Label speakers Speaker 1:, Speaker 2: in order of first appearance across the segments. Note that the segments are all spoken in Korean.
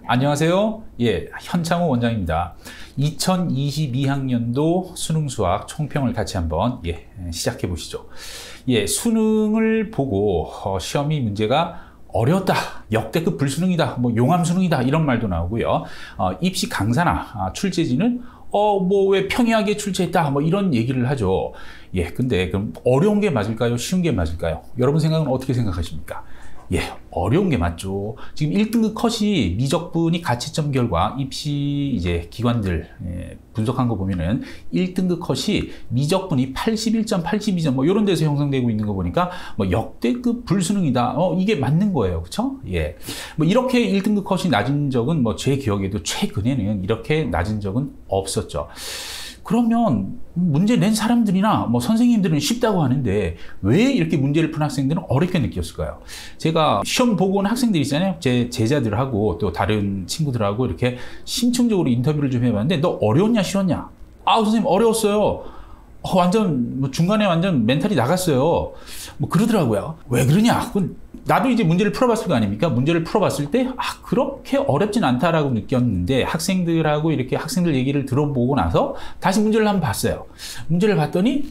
Speaker 1: 안녕하세요. 예, 현창호 원장입니다. 2022학년도 수능 수학 총평을 같이 한번 시작해 보시죠. 수능을 보고 시험이 문제가 어려웠다, 역대급 불수능이다, 뭐 용암수능이다 이런 말도 나오고요. 입시 강사나 출제진은 왜 평이하게 출제했다 뭐 이런 얘기를 하죠. 근데 그럼 어려운 게 맞을까요? 쉬운 게 맞을까요? 여러분 생각은 어떻게 생각하십니까? 어려운 게 맞죠. 지금 1등급 컷이 미적분이 가채점 결과 입시 기관들 분석한 거 보면은 1등급 컷이 미적분이 81점, 82점 뭐 이런 데서 형성되고 있는 거 보니까 뭐 역대급 불수능이다. 이게 맞는 거예요. 그렇죠? 뭐 이렇게 1등급 컷이 낮은 적은 뭐 제 기억에도 최근에는 이렇게 낮은 적은 없었죠. 그러면 문제 낸 사람들이나 뭐 선생님들은 쉽다고 하는데 왜 이렇게 문제를 푼 학생들은 어렵게 느꼈을까요? 제가 시험 보고 온 학생들 있잖아요. 제 제자들하고 또 다른 친구들하고 이렇게 심층적으로 인터뷰를 좀 해봤는데 너 어려웠냐 쉬웠냐? 선생님 어려웠어요. 완전 뭐 중간에 완전 멘탈이 나갔어요. 뭐 그러더라고요. 왜 그러냐? 나도 이제 문제를 풀어봤을 거 아닙니까? 문제를 풀어봤을 때 그렇게 어렵진 않다라고 느꼈는데 학생들하고 이렇게 학생들 얘기를 들어보고 나서 다시 문제를 한번 봤어요. 문제를 봤더니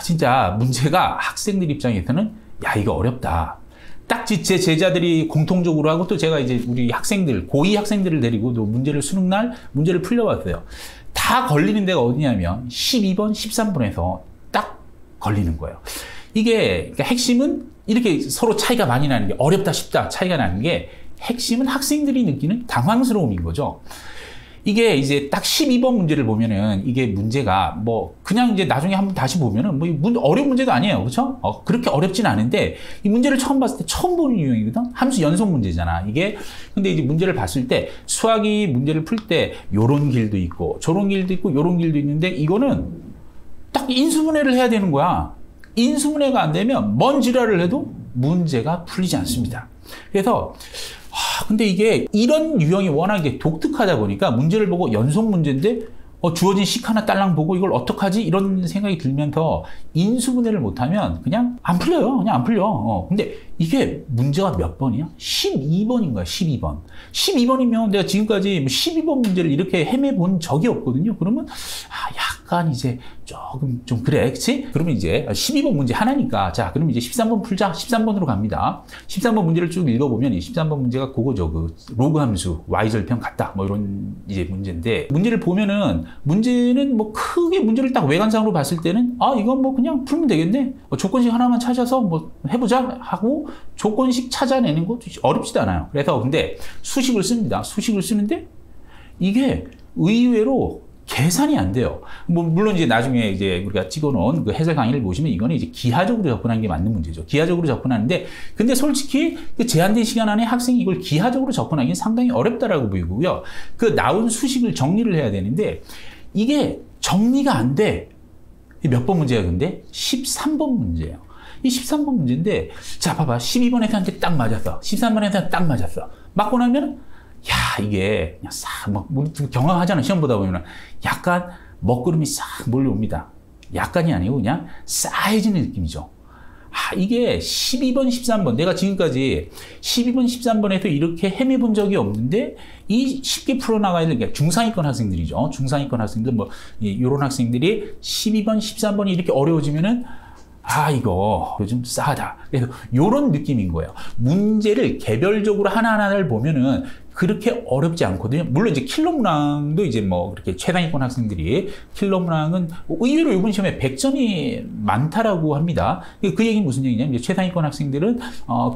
Speaker 1: 진짜 문제가 학생들 입장에서는 이거 어렵다. 딱 제 제자들이 공통적으로 하고 또 제가 이제 우리 학생들, 고2 학생들을 데리고 또 수능날 문제를 풀려봤어요. 다 걸리는 데가 어디냐면 12번, 13번에서 딱 걸리는 거예요. 이게 그러니까 핵심은 이렇게 서로 차이가 많이 나는 게 어렵다 쉽다 차이가 나는 게 핵심은 학생들이 느끼는 당황스러움인 거죠. 이게 이제 딱 12번 문제를 보면은 이게 문제가 뭐 그냥 이제 나중에 한번 다시 보면은 뭐 어려운 문제가 아니에요. 그렇죠? 그렇게 어렵진 않은데 이 문제를 처음 봤을 때 처음 보는 유형이거든. 함수 연속 문제잖아. 이게 근데 이제 문제를 봤을 때 수학이 문제를 풀 때 요런 길도 있고 저런 길도 있고 요런 길도 있는데 이거는 딱 인수분해를 해야 되는 거야. 인수분해가 안 되면 뭔 지랄을 해도 문제가 풀리지 않습니다. 그래서 근데 이게 이런 유형이 워낙에 독특하다 보니까 문제를 보고 연속 문제인데 주어진 식 하나 딸랑 보고 이걸 어떡하지? 이런 생각이 들면서 인수분해를 못하면 그냥 안 풀려요. 그냥 안 풀려. 근데 이게 문제가 몇 번이야? 12번인 거야, 12번. 12번이면 내가 지금까지 12번 문제를 이렇게 헤매본 적이 없거든요. 그러면 약간 이제 조금 좀 그래, 그치? 그러면 이제 12번 문제 하나니까 자, 그럼 이제 13번 풀자. 13번으로 갑니다. 13번 문제를 쭉 읽어보면 이 13번 문제가 그거죠. 그 로그 함수, y절편 같다. 뭐 이런 이제 문제인데 문제를 보면은 문제는 뭐 크게 문제를 딱 외관상으로 봤을 때는 이건 뭐 그냥 풀면 되겠네. 조건식 하나만 찾아서 뭐 해보자 하고 조건식 찾아내는 것도 어렵지도 않아요. 그래서 근데 수식을 씁니다. 수식을 쓰는데 이게 의외로 계산이 안 돼요. 뭐 물론 이제 나중에 이제 우리가 찍어놓은 그 해설 강의를 보시면 이거는 이제 기하적으로 접근하는 게 맞는 문제죠. 기하적으로 접근하는데 근데 솔직히 그 제한된 시간 안에 학생이 이걸 기하적으로 접근하기는 상당히 어렵다라고 보이고요. 그 나온 수식을 정리를 해야 되는데 이게 정리가 안 돼. 몇 번 문제야 근데? 13번 문제예요. 이 13번 문제인데 자 봐봐 12번 애한테 딱 맞았어. 13번 애한테 딱 맞았어. 맞고 나면 이게 그냥 싹 막 경험하잖아. 시험 보다 보면 약간 먹구름이 싹 몰려옵니다. 약간이 아니고 그냥 싸해지는 느낌이죠. 이게 12번, 13번 내가 지금까지 12번, 13번에서 이렇게 헤매본 적이 없는데 이 쉽게 풀어나가야 되는 게 중상위권 학생들이죠. 중상위권 학생들 뭐 이런 학생들이 12번, 13번이 이렇게 어려워지면은 이거 요즘 싸하다. 그래서 요런 느낌인 거예요. 문제를 개별적으로 하나하나를 보면은 그렇게 어렵지 않거든요. 물론 이제 킬러 문항도 이제 뭐 그렇게 최상위권 학생들이 킬러 문항은 의외로 이번 시험에 100점이 많다라고 합니다. 그 얘기는 무슨 얘기냐면 이제 최상위권 학생들은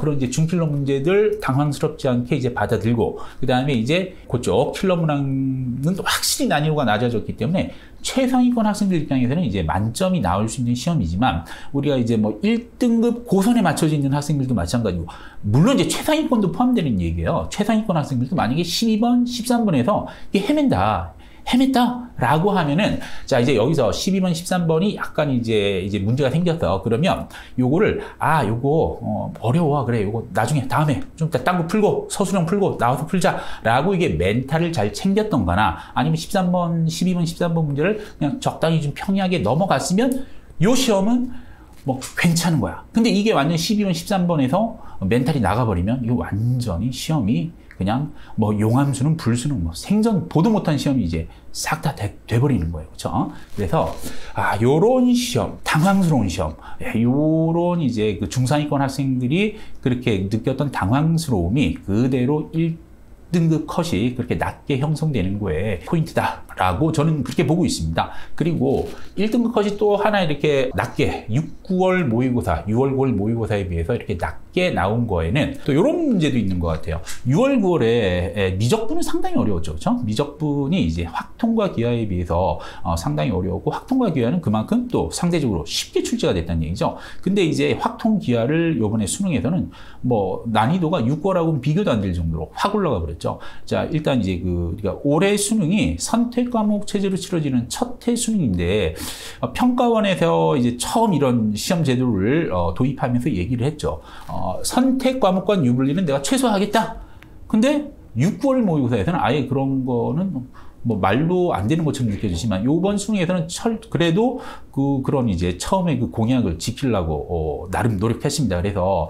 Speaker 1: 그런 이제 중킬러 문제들 당황스럽지 않게 이제 받아들고 그다음에 이제 그쪽 킬러 문항은 확실히 난이도가 낮아졌기 때문에 최상위권 학생들 입장에서는 이제 만점이 나올 수 있는 시험이지만 우리가 이제 뭐 1등급 고선에 맞춰져 있는 학생들도 마찬가지고 물론 이제 최상위권도 포함되는 얘기예요. 최상위권 학생들도 만약에 12번, 13번에서 이게 헤맸다라고 하면은 자 이제 여기서 12번, 13번이 약간 이제 문제가 생겼어. 그러면 요거를 요거 어려워. 그래. 요거 나중에 다음에 좀 딴 거 풀고 서술형 풀고 나와서 풀자라고 이게 멘탈을 잘 챙겼던 거나 아니면 13번, 12번, 13번 문제를 그냥 적당히 좀 평이하게 넘어갔으면 요 시험은 뭐 괜찮은 거야. 근데 이게 완전 12번, 13번에서 멘탈이 나가버리면 이거 완전히 시험이 그냥 뭐 용함수는 불수능 뭐 생전 보도 못한 시험이 이제 싹 다 돼버리는 거예요. 그렇죠? 그래서 요런 시험, 당황스러운 시험, 요런 이제 그 중상위권 학생들이 그렇게 느꼈던 당황스러움이 그대로 1등급 컷이 그렇게 낮게 형성되는 거에 포인트다라고 저는 그렇게 보고 있습니다. 그리고 1등급 컷이 또 하나 이렇게 낮게 6, 9월 모의고사, 6월, 9월 모의고사에 비해서 이렇게 낮게 나온 거에는 또 이런 문제도 있는 것 같아요. 6월, 9월에 미적분은 상당히 어려웠죠. 그렇죠? 미적분이 이제 확통과 기하에 비해서 상당히 어려웠고 확통과 기하는 그만큼 또 상대적으로 쉽게 출제가 됐다는 얘기죠. 근데 이제 확통 기하를 이번에 수능에서는 뭐 난이도가 6월하고는 비교도 안 될 정도로 확 올라가 버렸죠. 자, 일단 이제 우리가 올해 수능이 선택 과목 체제로 치러지는 첫 해 수능인데 평가원에서 이제 처음 이런 시험 제도를 도입하면서 얘기를 했죠. 선택 과목과 유불리는 내가 최소화하겠다. 근데 6, 9월 모의고사에서는 아예 그런 거는 뭐 말도 안 되는 것처럼 느껴지지만 이번 수능에서는 그래도 그런 이제 처음에 그 공약을 지키려고 나름 노력했습니다. 그래서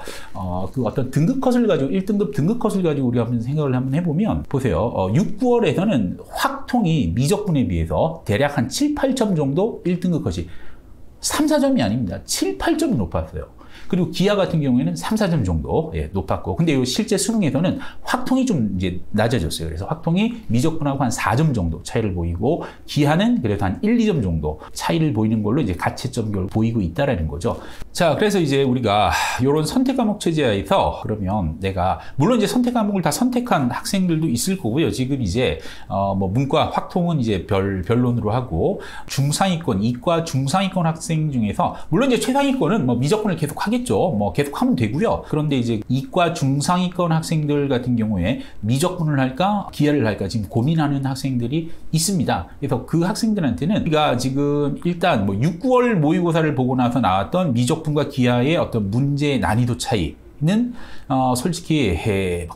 Speaker 1: 그 어떤 등급 컷을 가지고 1등급 등급 컷을 가지고 우리가 한번 생각을 한번 해보면 보세요. 6, 9월에서는 확통이 미적분에 비해서 대략 한 7, 8점 정도 1등급 컷이 3, 4점이 아닙니다. 7, 8점이 높았어요. 그리고 기하 같은 경우에는 3, 4점 정도 높았고, 근데 실제 수능에서는 확통이 좀 이제 낮아졌어요. 그래서 확통이 미적분하고 한 4점 정도 차이를 보이고, 기하는 그래도 한 1, 2점 정도 차이를 보이는 걸로 이제 가채점을 보이고 있다라는 거죠. 자, 그래서 이제 우리가 이런 선택 과목 체제에서 그러면 내가 물론 이제 선택 과목을 다 선택한 학생들도 있을 거고요. 지금 이제 뭐 문과 확통은 이제 변론으로 하고 중상위권, 이과 중상위권 학생 중에서 물론 이제 최상위권은 뭐 미적분을 계속 하겠죠. 뭐 계속 하면 되고요. 그런데 이제 이과 중상위권 학생들 같은 경우에 미적분을 할까 기하를 할까 지금 고민하는 학생들이 있습니다. 그래서 그 학생들한테는 우리가 지금 일단 뭐 6, 9월 모의고사를 보고 나서 나왔던 미적분과 기하의 어떤 문제 난이도 차이 는 솔직히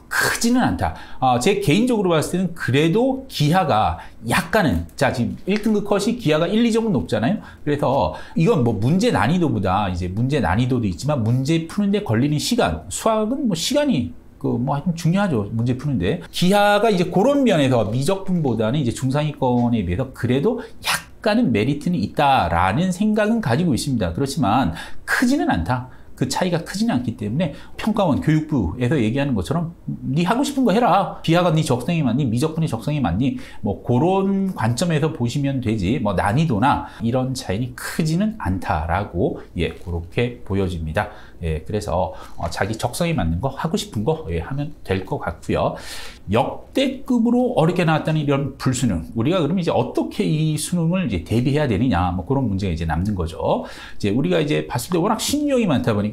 Speaker 1: 크지는 않다. 제 개인적으로 봤을 때는 그래도 기하가 약간은 지금 1등급 컷이 기하가 1, 2점은 높잖아요. 그래서 이건 뭐 문제 난이도보다 이제 문제 난이도도 있지만 문제 푸는데 걸리는 시간, 수학은 뭐 시간이 뭐 하여튼 중요하죠. 문제 푸는데 기하가 이제 그런 면에서 미적분보다는 이제 중상위권에 비해서 그래도 약간은 메리트는 있다라는 생각은 가지고 있습니다. 그렇지만 크지는 않다. 그 차이가 크지는 않기 때문에 평가원 교육부에서 얘기하는 것처럼 네 하고 싶은 거 해라. 기하가 네 적성에 맞니? 미적분이 적성에 맞니? 뭐 그런 관점에서 보시면 되지. 뭐 난이도나 이런 차이는 크지는 않다라고 그렇게 보여집니다. 그래서 자기 적성에 맞는 거 하고 싶은 거 하면 될 것 같고요. 역대급으로 어렵게 나왔다는 이런 불수능. 우리가 그럼 이제 어떻게 이 수능을 이제 대비해야 되느냐. 뭐 그런 문제가 이제 남는 거죠. 이제 우리가 이제 봤을 때 워낙 신유형이 많다 보니까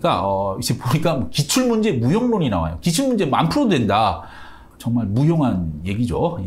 Speaker 1: 이제 보니까 뭐 기출문제 무용론이 나와요. 기출문제 뭐 안 풀어도 된다. 정말 무용한 얘기죠.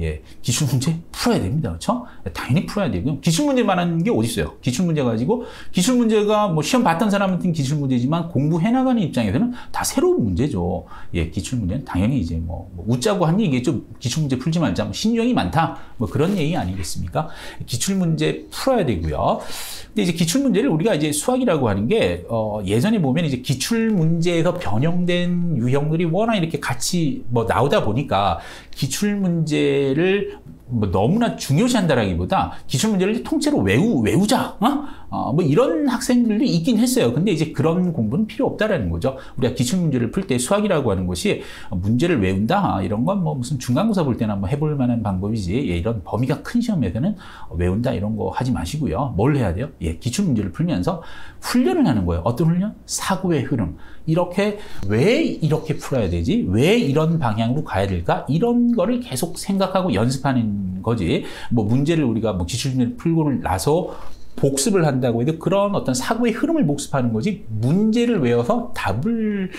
Speaker 1: 기출문제 풀어야 됩니다. 그렇죠? 당연히 풀어야 되고요. 기출문제만한 게 어디 있어요? 기출문제 가지고 기출문제가 뭐 시험 봤던 사람한테는 기출문제지만 공부해 나가는 입장에서는 다 새로운 문제죠. 기출문제는 당연히 이제 뭐 웃자고 한 얘기겠죠. 기출문제 풀지 말자. 뭐 신유형이 많다. 뭐 그런 얘기 아니겠습니까? 기출문제 풀어야 되고요. 근데 이제 기출문제를 우리가 이제 수학이라고 하는 게 예전에 보면 이제 기출문제에서 변형된 유형들이 워낙 이렇게 같이 뭐 나오다 보니까 기출문제를 뭐 너무나 중요시한다라기보다 기출문제를 통째로 외우자, 뭐 이런 학생들도 있긴 했어요. 근데 이제 그런 공부는 필요 없다라는 거죠. 우리가 기출문제를 풀 때 수학이라고 하는 것이 문제를 외운다 이런 건 뭐 무슨 중간고사 볼 때나 뭐 해볼 만한 방법이지 이런 범위가 큰 시험에서는 외운다 이런 거 하지 마시고요. 뭘 해야 돼요? 기출문제를 풀면서 훈련을 하는 거예요. 어떤 훈련? 사고의 흐름. 이렇게 왜 이렇게 풀어야 되지? 왜 이런 방향으로 가야 될까? 이런 거를 계속 생각하고 연습하는 거지. 뭐 문제를 우리가 뭐 기출문제를 풀고 나서 복습을 한다고 해도 그런 어떤 사고의 흐름을 복습하는 거지 문제를 외워서 답을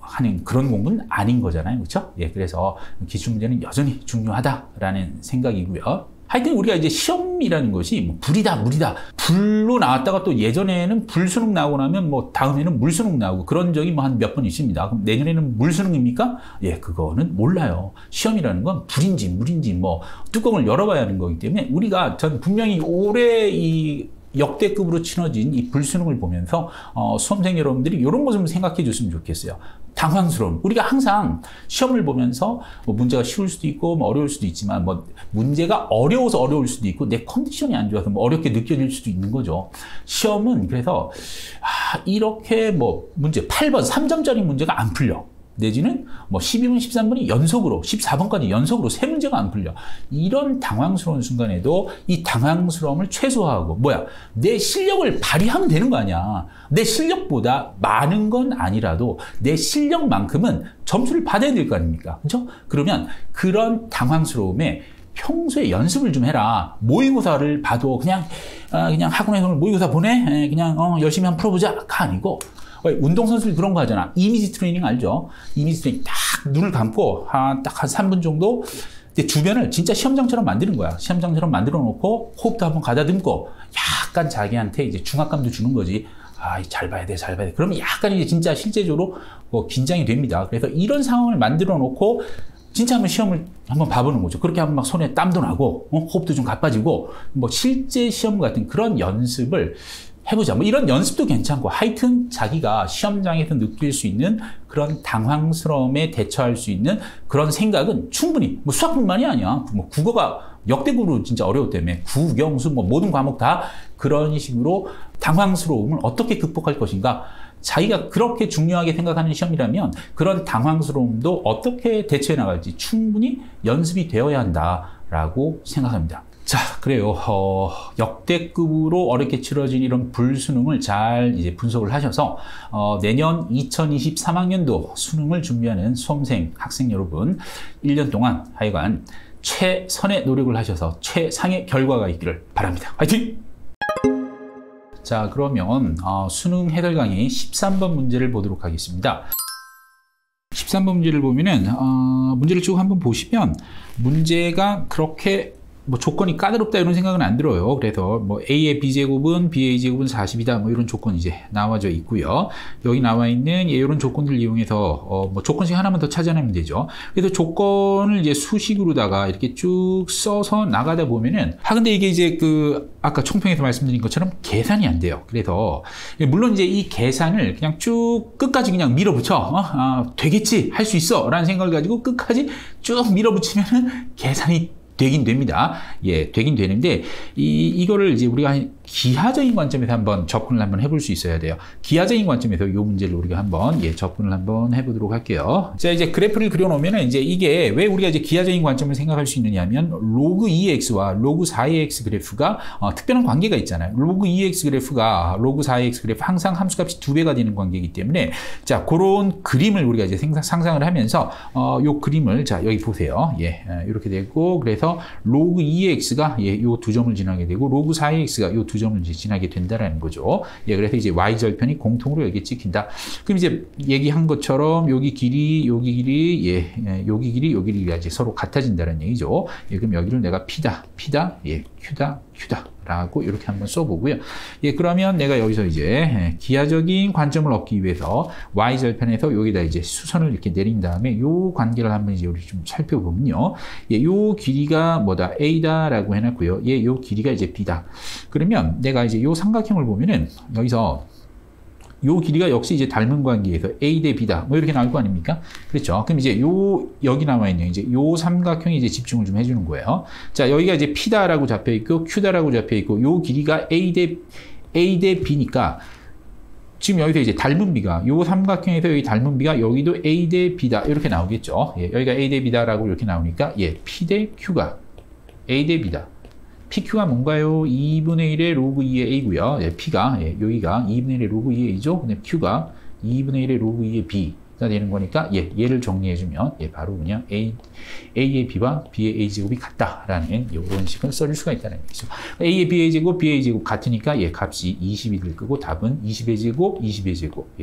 Speaker 1: 하는 그런 공부는 아닌 거잖아요. 그렇죠? 그래서 기출문제는 여전히 중요하다라는 생각이고요. 하여튼 우리가 이제 시험이라는 것이 뭐 불이다, 물이다. 불로 나왔다가 또 예전에는 불수능 나오고 나면 뭐 다음에는 물수능 나오고 그런 적이 뭐 한 몇 번 있습니다. 그럼 내년에는 물수능입니까? 그거는 몰라요. 시험이라는 건 불인지 물인지 뭐 뚜껑을 열어봐야 하는 거기 때문에 우리가 전 분명히 올해 이 역대급으로 치러진 이 불수능을 보면서 수험생 여러분들이 이런 거 좀 생각해 줬으면 좋겠어요. 당황스러움. 우리가 항상 시험을 보면서 뭐 문제가 쉬울 수도 있고 뭐 어려울 수도 있지만 뭐 문제가 어려워서 어려울 수도 있고 내 컨디션이 안 좋아서 뭐 어렵게 느껴질 수도 있는 거죠. 시험은 그래서 이렇게 뭐 문제 8번 3점짜리 문제가 안 풀려. 내지는 뭐 12분, 13분이 연속으로 14번까지 연속으로 세 문제가 안 풀려. 이런 당황스러운 순간에도 이 당황스러움을 최소화하고 내 실력을 발휘하면 되는 거 아니야. 내 실력보다 많은 건 아니라도 내 실력만큼은 점수를 받아야 될 거 아닙니까? 그렇죠? 그러면 그런 당황스러움에 평소에 연습을 좀 해라. 모의고사를 봐도 그냥 학원에서 모의고사 보내? 그냥 열심히 한번 풀어보자가 아니고 운동선수들 그런 거 하잖아. 이미지 트레이닝 알죠? 이미지 트레이닝 딱 눈을 감고 딱 한 3분 정도 주변을 진짜 시험장처럼 만드는 거야. 시험장처럼 만들어 놓고 호흡도 한번 가다듬고 약간 자기한테 이제 중압감도 주는 거지. 잘 봐야 돼, 잘 봐야 돼. 그러면 약간 이제 진짜 실제적으로 긴장이 됩니다. 그래서 이런 상황을 만들어 놓고 진짜 한번 시험을 한번 봐보는 거죠. 그렇게 하면 막 손에 땀도 나고 호흡도 좀 가빠지고 뭐 실제 시험 같은 그런 연습을 해보자. 뭐 이런 연습도 괜찮고 하여튼 자기가 시험장에서 느낄 수 있는 그런 당황스러움에 대처할 수 있는 그런 생각은 충분히 뭐 수학뿐만이 아니야. 뭐 국어가 역대급으로 진짜 어려웠다며 국영수 뭐 모든 과목 다 그런 식으로 당황스러움을 어떻게 극복할 것인가. 자기가 그렇게 중요하게 생각하는 시험이라면 그런 당황스러움도 어떻게 대처해 나갈지 충분히 연습이 되어야 한다라고 생각합니다. 자, 그래요. 역대급으로 어렵게 치러진 이런 불수능을 잘 이제 분석을 하셔서 내년 2023학년도 수능을 준비하는 수험생, 학생 여러분 1년 동안 하여간 최선의 노력을 하셔서 최상의 결과가 있기를 바랍니다. 화이팅! 자, 그러면 수능 해설 강의 13번 문제를 보도록 하겠습니다. 13번 문제를 보면은 문제를 쭉 한번 보시면 문제가 그렇게 뭐 조건이 까다롭다 이런 생각은 안 들어요. 그래서 뭐 A의 B제곱은 B의 A제곱은 40이다 뭐 이런 조건이 이제 나와져 있고요. 여기 나와 있는 이런 조건들을 이용해서 뭐 조건씩 하나만 더 찾아내면 되죠. 그래서 조건을 이제 수식으로다가 이렇게 쭉 써서 나가다 보면은 근데 이게 이제 아까 총평에서 말씀드린 것처럼 계산이 안 돼요. 그래서 물론 이제 이 계산을 그냥 쭉 끝까지 그냥 밀어붙여 되겠지 할 수 있어 라는 생각을 가지고 끝까지 쭉 밀어붙이면은 계산이 되긴 됩니다. 예, 되긴 되는데, 이거를 이제 우리가 기하적인 관점에서 한번 접근을 한번 해볼 수 있어야 돼요. 기하적인 관점에서 이 문제를 우리가 한번, 접근을 한번 해보도록 할게요. 자, 이제 그래프를 그려놓으면 이제 이게 왜 우리가 이제 기하적인 관점을 생각할 수 있느냐 하면, 로그 2x와 로그 4x 그래프가 특별한 관계가 있잖아요. 로그 2x 그래프가 로그 4x 그래프 항상 함수값이 2배가 되는 관계이기 때문에, 자, 그런 그림을 우리가 이제 상상을 하면서, 요 그림을, 자, 여기 보세요. 예, 이렇게 되고, 그래서 로그 2x가 요 두 점을 지나게 되고 로그 4x가 요 두 점을 이제 지나게 된다라는 거죠. 예, 그래서 이제 y절편이 공통으로 여기 찍힌다. 그럼 이제 얘기한 것처럼 여기 길이, 여기 길이, 여기 길이, 여기 길이가 이제 서로 같아진다는 얘기죠. 예, 그럼 여기를 내가 P다, Q다, 라고 이렇게 한번 써보고요. 예, 그러면 내가 여기서 이제 기하적인 관점을 얻기 위해서 y절편에서 여기다 이제 수선을 이렇게 내린 다음에 요 관계를 한번 이제 우리 좀 살펴보면요. 예, 요 길이가 뭐다? A다라고 해놨고요. 예, 요 길이가 이제 B다. 그러면 내가 이제 요 삼각형을 보면은 여기서 요 길이가 역시 이제 닮은 관계에서 A 대 B다. 뭐 이렇게 나올 거 아닙니까? 그렇죠. 그럼 이제 여기 나와 있는 이제 요 삼각형에 이제 집중을 좀 해주는 거예요. 자, 여기가 이제 P다라고 잡혀 있고, Q다라고 잡혀 있고, 요 길이가 A 대 B니까, 지금 여기서 이제 닮은 B가, 요 삼각형에서 여기 닮은 B가 여기도 A 대 B다. 이렇게 나오겠죠. 예, 여기가 A 대 B다라고 이렇게 나오니까, 예, P 대 Q가 A 대 B다. PQ가 뭔가요? 2분의 1의 로그 2의 A고요. 예, P가, 여기가 2분의 1의 로그 2의 A죠. 근데 Q가 2분의 1의 로그 2의 B가 되는 거니까, 얘를 정리해주면, 바로 그냥 A의 B와 B의 A제곱이 같다라는 이런 식을 써줄 수가 있다는 얘기죠. A의 B의 제곱, B의 제곱 같으니까, 값이 20을 끄고 답은 20의 제곱, 20의 제곱.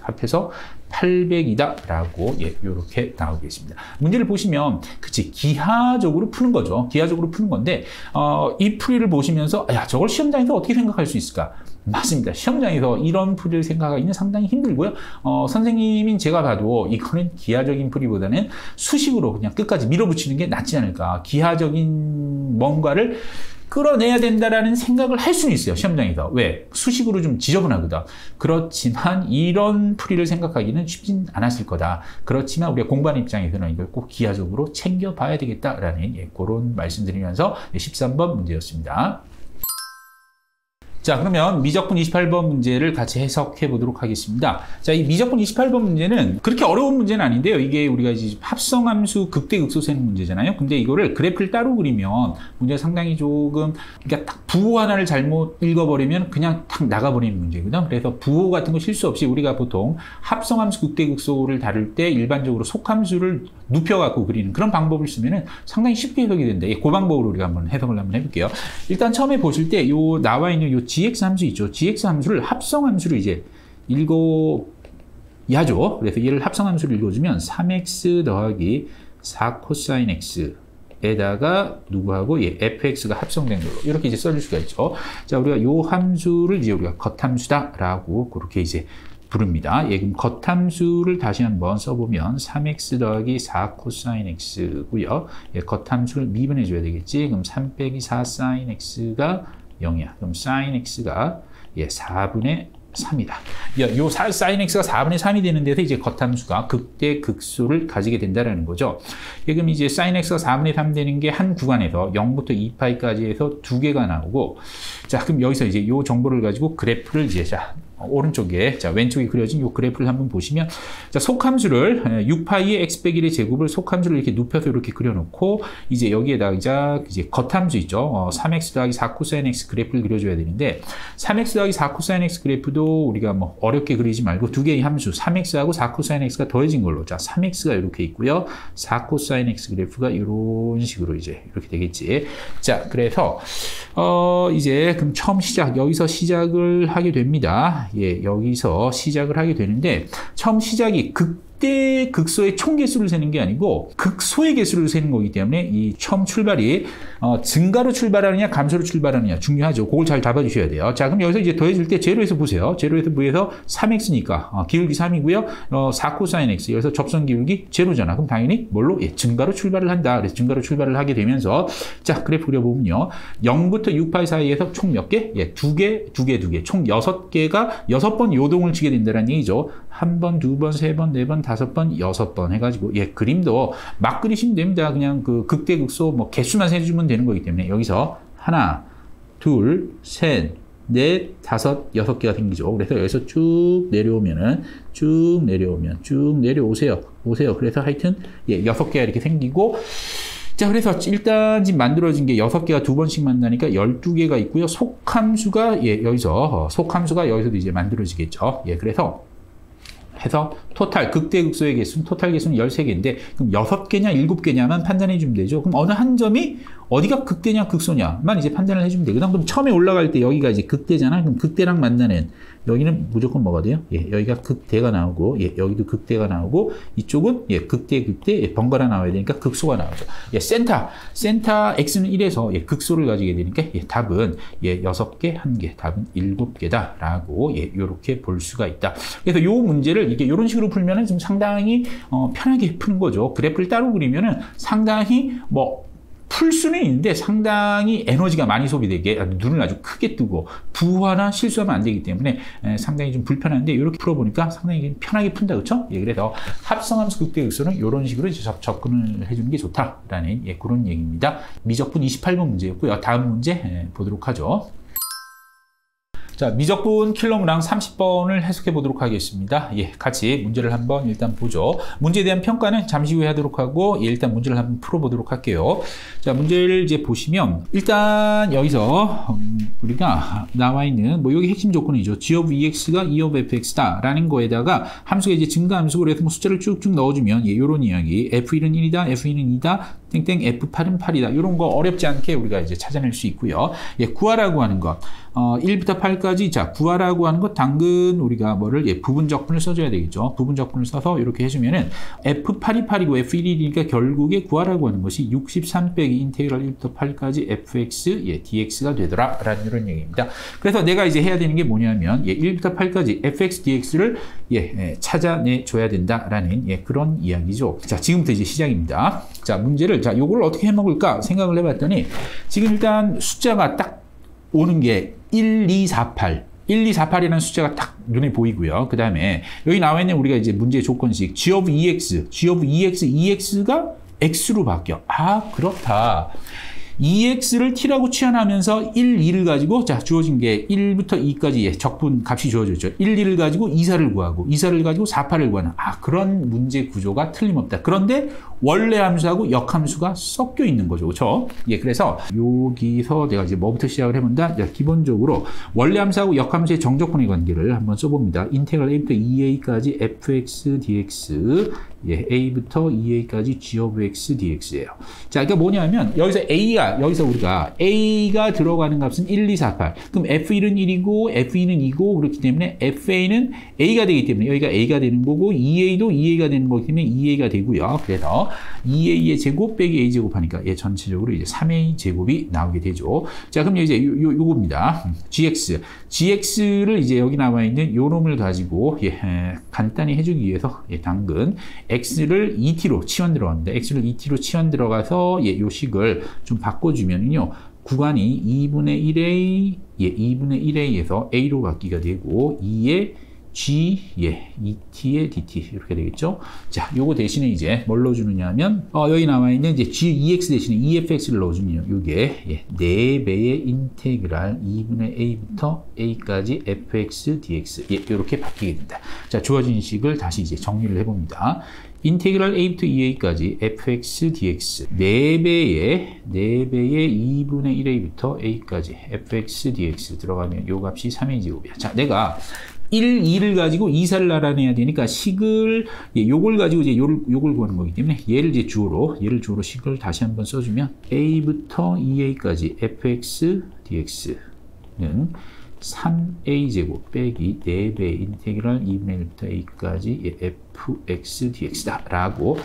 Speaker 1: 합해서 800이다 라고 이렇게 나오겠습니다. 문제를 보시면 그치 기하적으로 푸는 거죠. 기하적으로 푸는 건데 이 풀이를 보시면서 야 저걸 시험장에서 어떻게 생각할 수 있을까? 맞습니다. 시험장에서 이런 풀이를 생각하기는 상당히 힘들고요. 선생님인 제가 봐도 이거는 기하적인 풀이보다는 수식으로 그냥 끝까지 밀어붙이는 게 낫지 않을까. 기하적인 뭔가를 끌어내야 된다라는 생각을 할 수는 있어요. 시험장에서. 왜? 수식으로 좀 지저분하거든. 그렇지만 이런 풀이를 생각하기는 쉽진 않았을 거다. 그렇지만 우리가 공부하는 입장에서는 이걸 꼭 기하적으로 챙겨봐야 되겠다라는 그런 말씀드리면서 13번 문제였습니다. 자, 그러면 미적분 28번 문제를 같이 해석해 보도록 하겠습니다. 자, 이 미적분 28번 문제는 그렇게 어려운 문제는 아닌데요. 이게 우리가 이제 합성함수 극대극소 세는 문제잖아요. 근데 이거를 그래프를 따로 그리면 문제가 상당히 조금, 그러니까 딱 부호 하나를 잘못 읽어버리면 그냥 탁 나가버리는 문제거든요. 그래서 부호 같은 거 실수 없이 우리가 보통 합성함수 극대극소를 다룰 때 일반적으로 속함수를 눕혀갖고 그리는 그런 방법을 쓰면은 상당히 쉽게 해석이 된다. 그 방법으로 우리가 한번 해석을 한번 해볼게요. 일단 처음에 보실 때 요 나와 있는 요 gx 함수 있죠. gx 함수를 합성함수로 이제 읽어야죠. 그래서 얘를 합성함수로 읽어주면 3x 더하기 4 코사인 x에다가 누구하고 fx가 합성된 걸로 이렇게 이제 써줄 수가 있죠. 자, 우리가 요 함수를 이제 우리가 겉함수다라고 그렇게 이제 부릅니다. 그럼 겉함수를 다시 한번 써보면 3x 더하기 4 코사인 x고요. 겉함수를 미분해 줘야 되겠지. 그럼 3 빼기 4 사인 x가 0이야. 그럼 sin x가 4분의 3이다. 요 sin x가 4분의 3이 되는 데서 이제 겉함수가 극대 극소를 가지게 된다라는 거죠. 그럼 이제 sin x가 4분의 3 되는 게 한 구간에서 0부터 2파이까지 해서 두 개가 나오고, 자, 그럼 여기서 이제 요 정보를 가지고 그래프를 이제 오른쪽에, 자, 왼쪽에 그려진 이 그래프를 한번 보시면, 자, 속함수를 6파이의 x 빼기 1의 제곱을 속함수를 이렇게 눕혀서 이렇게 그려놓고, 이제 여기에다가 이제 겉함수 있죠. 3x 더하기 4 코사인 x 그래프를 그려줘야 되는데, 3x 더하기 4 코사인 x 그래프도 우리가 뭐 어렵게 그리지 말고 두 개의 함수, 3x하고 4 코사인 x가 더해진 걸로, 자, 3x가 이렇게 있고요. 4 코사인 x 그래프가 이런 식으로 이제 이렇게 되겠지. 자, 그래서, 이제 그럼 처음 여기서 시작을 하게 됩니다. 여기서 시작을 하게 되는데, 처음 시작이 극대 극소의 총 개수를 세는 게 아니고 극소의 개수를 세는 거기 때문에 이 처음 출발이 증가로 출발하느냐 감소로 출발하느냐 중요하죠. 그걸 잘 잡아주셔야 돼요. 자, 그럼 여기서 이제 더해줄 때 제로에서 보세요. 제로에서 무에서 3x니까 기울기 3이고요. 4 코사인 x, 여기서 접선 기울기 제로잖아. 그럼 당연히 뭘로? 증가로 출발을 한다. 그래서 증가로 출발을 하게 되면서, 자, 그래프 그려보면요. 0부터 6파이 사이에서 총 몇 개? 두 개. 총 6개가 6번 요동을 치게 된다는 얘기죠. 한 번, 두 번, 세 번, 네 번, 5번, 6번 해가지고, 그림도 막 그리시면 됩니다. 그냥 그 극대 극소 뭐 개수만 세주면 되는 거기 때문에 여기서 하나, 둘, 셋, 넷, 다섯, 6개가 생기죠. 그래서 여기서 쭉 내려오면 쭉 내려오세요. 그래서 하여튼 6개가 이렇게 생기고, 자, 그래서 일단 지금 만들어진 게 6개가 두 번씩 만나니까 12개가 있고요. 속함수가 여기서 여기서도 이제 만들어지겠죠. 그래서 해서 토탈 극대극소의 개수는 토탈 개수는 13개인데, 그럼 6개냐 7개냐만 판단해 주면 되죠. 그럼 어느 한 점이 어디가 극대냐 극소냐만 이제 판단을 해주면 되거든. 그럼 처음에 올라갈 때 여기가 이제 극대잖아. 그럼 극대랑 만나는 여기는 무조건 뭐가 돼요? 여기가 극대가 나오고, 여기도 극대가 나오고, 이쪽은 극대 번갈아 나와야 되니까 극소가 나오죠. 센터 x는 1에서 극소를 가지게 되니까 답은 6개, 1개, 답은 7개다라고 이렇게 볼 수가 있다. 그래서 이 문제를 이렇게 이런 식으로 풀면은 좀 상당히 편하게 푸는 거죠. 그래프를 따로 그리면은 상당히 풀 수는 있는데 상당히 에너지가 많이 소비되게 눈을 아주 크게 뜨고 부호나 실수하면 안 되기 때문에 상당히 좀 불편한데, 이렇게 풀어보니까 상당히 편하게 푼다, 그렇죠? 그래서 합성함수 극대극소는 이런 식으로 접근을 해주는 게 좋다라는 그런 얘기입니다. 미적분 28번 문제였고요. 다음 문제 보도록 하죠. 자, 미적분 킬로그램 30번을 해석해 보도록 하겠습니다. 같이 문제를 한번 일단 보죠. 문제에 대한 평가는 잠시 후에 하도록 하고, 일단 문제를 한번 풀어보도록 할게요. 자, 문제를 이제 보시면, 일단 여기서 우리가 나와 있는, 여기 핵심 조건이죠. g of ex가 e of fx다 라는 거에다가 함수가 이제 증가함수고, 그래서 숫자를 쭉쭉 넣어주면, 요런 이야기. f1은 1이다, f2는 2다, 땡땡 f8은 8이다. 이런 거 어렵지 않게 우리가 이제 찾아낼 수 있고요. 구하라고 하는 것. 1부터 8까지 자 구하라고 하는 것 당근 우리가 뭐를 부분적분을 써줘야 되겠죠. 부분적분을 써서 이렇게 해주면은 F828이고 F1이니까 결국에 구하라고 하는 것이 63 빼기 인테그랄 1부터 8까지 fx dx가 되더라 라는 이런 얘기입니다. 그래서 내가 이제 해야 되는 게 뭐냐면 1부터 8까지 fx dx를 찾아내 줘야 된다라는 그런 이야기죠. 자, 지금부터 이제 시작입니다. 자, 문제를 자, 요걸 어떻게 해 먹을까 생각을 해봤더니 지금 일단 숫자가 딱 오는 게 1248. 1248이라는 숫자가 딱 눈에 보이고요. 그 다음에 여기 나와 있는 우리가 이제 문제 조건식 g of EX, EX가 X로 바뀌어. 아, 그렇다. EX를 T라고 취한하면서 1, 2를 가지고 자 주어진 게 1부터 2까지 적분 값이 주어졌죠. 1, 2를 가지고 2사를 구하고 2사를 가지고 4, 8을 구하는 그런 문제 구조가 틀림없다. 그런데 원래 함수하고 역함수가 섞여 있는 거죠. 그렇죠? 그래서 여기서 내가 이제 뭐부터 시작을 해본다. 자, 기본적으로 원래 함수하고 역함수의 정적분의 관계를 한번 써봅니다. 인테그랄 A부터 2A까지 fx dx A부터 2A까지 g of x dx예요. 자, 그러니까 뭐냐면 여기서 우리가 A가 들어가는 값은 1, 2, 4, 8. 그럼 F1은 1이고 F2는 2고 그렇기 때문에 FA는 A가 되기 때문에 여기가 A가 되는 거고 2A도 2A가 되는 거기 때문에 2A가 되고요. 그래서 2A의 제곱 빼기 A 제곱 하니까 전체적으로 이제 3A 제곱이 나오게 되죠. 자, 그럼 이제 요겁니다. GX를 이제 여기 나와 있는 요 놈을 가지고 간단히 해주기 위해서 당근 X를 2T로 치환 들어갑니다. X를 2T로 치환 들어가서 요 식을 좀 바꿔주면요. 구간이 2분의 1A, 2분의 1A에서 A로 바뀌게 되고 2의 G, 2T의 DT 이렇게 되겠죠. 자, 요거 대신에 이제 뭘 넣어주느냐 하면 여기 나와 있는 이제 G2X 대신에 EFX를 넣어주면 요게 4배의 인테그랄 2분의 A부터 A까지 fx dx 이렇게 바뀌게 된다. 자, 주어진 식을 다시 이제 정리를 해봅니다. 인테그랄 A부터 2A까지 fx dx 4배의 2분의 1A부터 A까지 fx dx 들어가면 요 값이 3A 제곱이야. 자, 내가 1, 2를 가지고 2사를 나타내야 되니까 식을 요걸 가지고 이제 요걸 구하는 거기 때문에 얘를 주어로 식을 다시 한번 써주면 A부터 2A까지 fx dx는 3A 제곱 빼기 4배 인테그랄 2분의 1부터 A까지 fx dx다 라고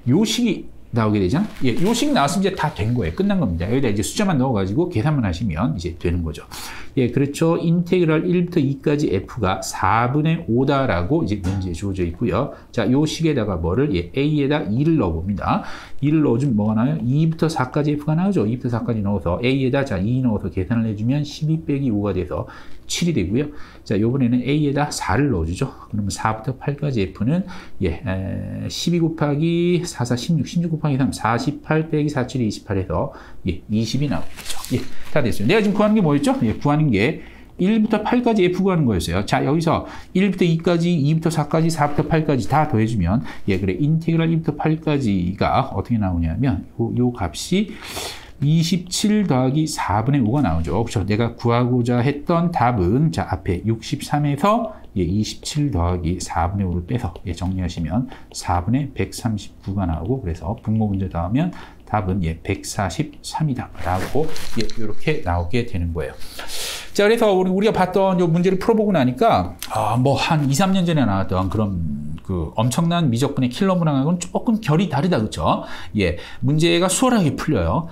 Speaker 1: 요 식이 나오게 되잖아. 요 식 나왔으면 이제 다 된 거예요. 끝난 겁니다. 여기다 이제 숫자만 넣어가지고 계산만 하시면 이제 되는 거죠. 그렇죠. 인테그랄 1부터 2까지 f가 4분의 5다라고 이제 문제에 주어져 있고요. 자, 요 식에다가 뭐를 A에다 2를 넣어봅니다. 2를 넣어주면 뭐가 나와요? 2부터 4까지 f가 나오죠. 2부터 4까지 넣어서 A에다 자 2 넣어서 계산을 해주면 12 빼기 5가 돼서 7이 되고요. 자, 요번에는 A에다 4를 넣어주죠. 그러면 4부터 8까지 F는 12 곱하기 4, 4, 16 곱하기 3, 48 빼기 4, 7이 28에서 20이 나오겠죠. 다 됐어요. 내가 지금 구하는 게 뭐였죠? 구하는 게 1부터 8까지 F 구하는 거였어요. 자, 여기서 1부터 2까지, 2부터 4까지, 4부터 8까지 다 더해주면 그래 인테그랄 1부터 8까지가 어떻게 나오냐면 요 값이 27 더하기 4분의 5가 나오죠. 그렇죠? 내가 구하고자 했던 답은 자 앞에 63에서 27 더하기 4분의 5를 빼서 정리하시면 4분의 139가 나오고 그래서 분모 문제 나오면 답은 143이다 라고 이렇게 나오게 되는 거예요. 자, 그래서 우리가 봤던 이 문제를 풀어보고 나니까 뭐 한 2, 3년 전에 나왔던 그런 그 엄청난 미적분의 킬러 문항하고는 조금 결이 다르다, 그렇죠? 문제가 수월하게 풀려요.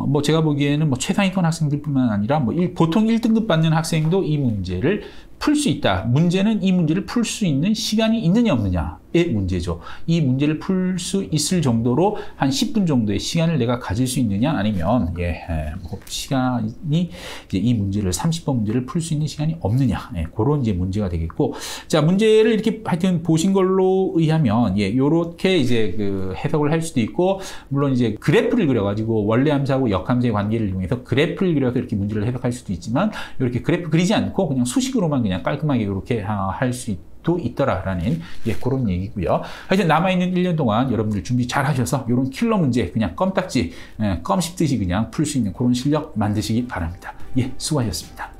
Speaker 1: 뭐 제가 보기에는 뭐 최상위권 학생들뿐만 아니라 뭐 보통 1등급 받는 학생도 이 문제를 풀 수 있다. 문제는 이 문제를 풀 수 있는 시간이 있느냐 없느냐의 문제죠. 이 문제를 풀 수 있을 정도로 한 10분 정도의 시간을 내가 가질 수 있느냐 아니면 뭐 시간이 이제 이 문제를 30번 문제를 풀 수 있는 시간이 없느냐 그런 이제 문제가 되겠고 자 문제를 이렇게 하여튼 보신 걸로 의하면 요렇게 이제 그 해석을 할 수도 있고 물론 이제 그래프를 그려가지고 원래 함수하고 역함수의 관계를 이용해서 그래프를 그려서 이렇게 문제를 해석할 수도 있지만 이렇게 그래프 그리지 않고 그냥 수식으로만 그냥 깔끔하게 이렇게 할 수 있더라라는 그런 얘기고요. 하여튼 남아있는 1년 동안 여러분들 준비 잘 하셔서 이런 킬러 문제 그냥 껌딱지 껌 씹듯이 그냥 풀 수 있는 그런 실력 만드시기 바랍니다. 수고하셨습니다.